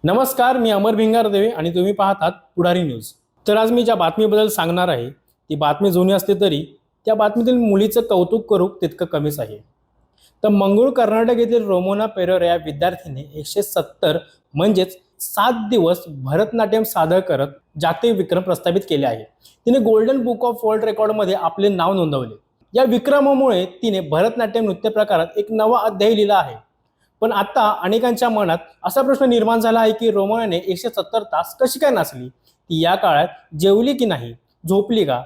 नमस्कार, मी अमर भिंगारदेवे आणि तुम्ही पाहतात पुढारी न्यूज। तर आज मी ज्या बातमीबद्दल सांगणार आहे ती बातमी जुनी असली तरी त्या बातमीतील मुलीचं कौतुक करू तितकं कमीच आहे। तर मंगळूर कर्नाटक येथील रोमोना पेरेरा या विद्यार्थीने 170 म्हणजेच 7 दिवस भरतनाट्यम सादर करत जागतिक विक्रम प्रस्थापित केले आहे। तिने गोल्डन बुक ऑफ वर्ल्ड रेकॉर्डमध्ये आपले नाव नोंदवले। या विक्रमामुळे तिने भरतनाट्यम नृत्य प्रकारात एक नवा अध्याय लिहिला आहे। पण आता अनेकांच्या मनात असा प्रश्न निर्माण झाला आहे की रोमोनाने 170 तास कशी काय नाचली, ती या काळात जेवली की नाही, झोपली का,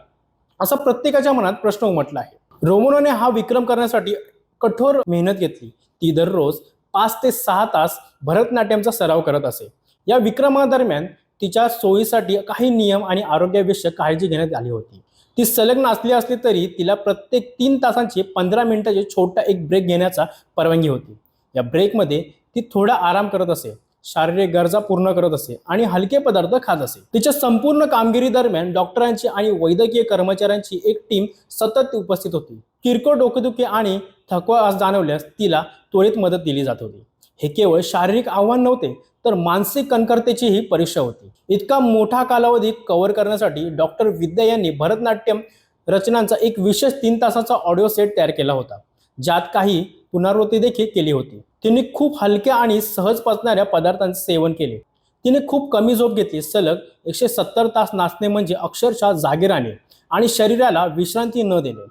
असा प्रत्येकाच्या मनात प्रश्न उमटला आहे। रोमोनाने हा विक्रम करण्यासाठी कठोर मेहनत घेतली। ती दररोज 5 ते 6 तास भरतनाट्यमचा सराव करत असे। या विक्रमादरम्यान तिच्या सोयीसाठी काही नियम आणि आरोग्यविषयक काळजी घेण्यात आली होती। ती सलग नाचली असली तरी तिला प्रत्येक 3 तासांची 15 मिनिटाचे छोटा एक ब्रेक घेण्याचा परवानगी होती। या ब्रेकमध्ये ती थोडा आराम करत असे, शारीरिक गरजा पूर्ण करत असे आणि हलके पदार्थ खात असे। तिच्या संपूर्ण कामगिरी दरम्यान डॉक्टरांची आणि वैद्यकीय कर्मचाऱ्यांची एक टीम सतत उपस्थित होती। किरकोळ डोकेदुखी आणि थकवा जाणवल्यास तिला त्वरित मदत दिली जात होती। हे केवळ शारीरिक आव्हान नव्हते तर मानसिक कणखरतेचीही परीक्षा होती। इतका मोठा कालावधी कव्हर करण्यासाठी डॉक्टर विद्या यांनी भरतनाट्यम रचनांचा एक विशेष 3 तासाचा ऑडिओ सेट तयार केला होता, ज्यात काही पुनरावृत्ती देखील केली होती। तिने खूप हलक्या आणि सहज पचणाऱ्या पदार्थांचे सेवन केले। तिने खूप कमी झोप घेतली। सलग 170 तास नाचणे म्हणजे अक्षरशः जागे राहणे आणि शरीराला विश्रांती न देणे।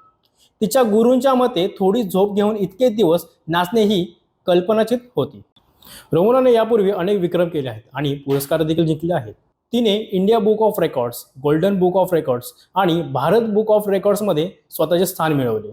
तिच्या गुरूंच्या मते थोडी झोप घेऊन इतके दिवस नाचणे ही कल्पनाचित होती। रोमोनाने यापूर्वी अनेक विक्रम केले आहेत आणि पुरस्कार देखील जिंकले आहेत। तिने India book of records, golden book of records आणि भारत बुक ऑफ रेकॉर्ड्समध्ये स्वतःचे स्थान मिळवले।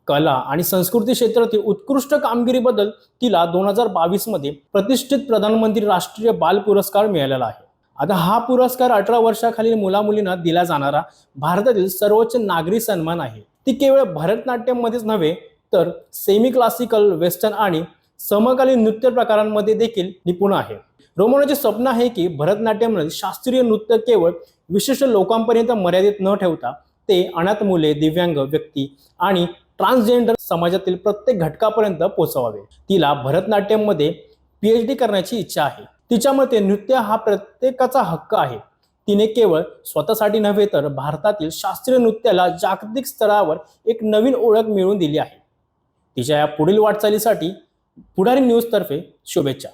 कला आणि संस्कृती क्षेत्रातील उत्कृष्ट कामगिरीबद्दल तिला 2022 मध्ये प्रतिष्ठित प्रधानमंत्री राष्ट्रीय बाल पुरस्कार मिळालेला आहे। आता हा पुरस्कार 18 वर्षाखालील मुलामुलींना दिला जाणारा भारतातील सर्वोच्च नागरी सन्मान आहे। ती केवळ भरतनाट्यम मध्येच नव्हे तर सेमी क्लासिकल, वेस्टर्न आणि समकालीन नृत्य प्रकारांमध्ये देखील निपुण आहे। रोमोनाचे स्वप्न आहे की भरतनाट्यममध्ये शास्त्रीय नृत्य केवळ विशिष्ट लोकांपर्यंत मर्यादित न ठेवता ते अनाथ मुले, दिव्यांग व्यक्ती आणि ट्रान्सजेंडर समाजातील प्रत्येक घटकापर्यंत पोहोचवावे। तिला भरतनाट्यम मध्ये PhD करण्याची इच्छा आहे। तिच्या मते नृत्य हा प्रत्येकाचा हक्क आहे। तिने केवळ स्वतःसाठी नव्हे तर भारतातील शास्त्रीय नृत्याला जागतिक स्तरावर एक नवीन ओळख मिळवून दिली आहे। तिच्या या पुढील वाटचालीसाठी पुढारी न्यूज तर्फे शुभेच्छा।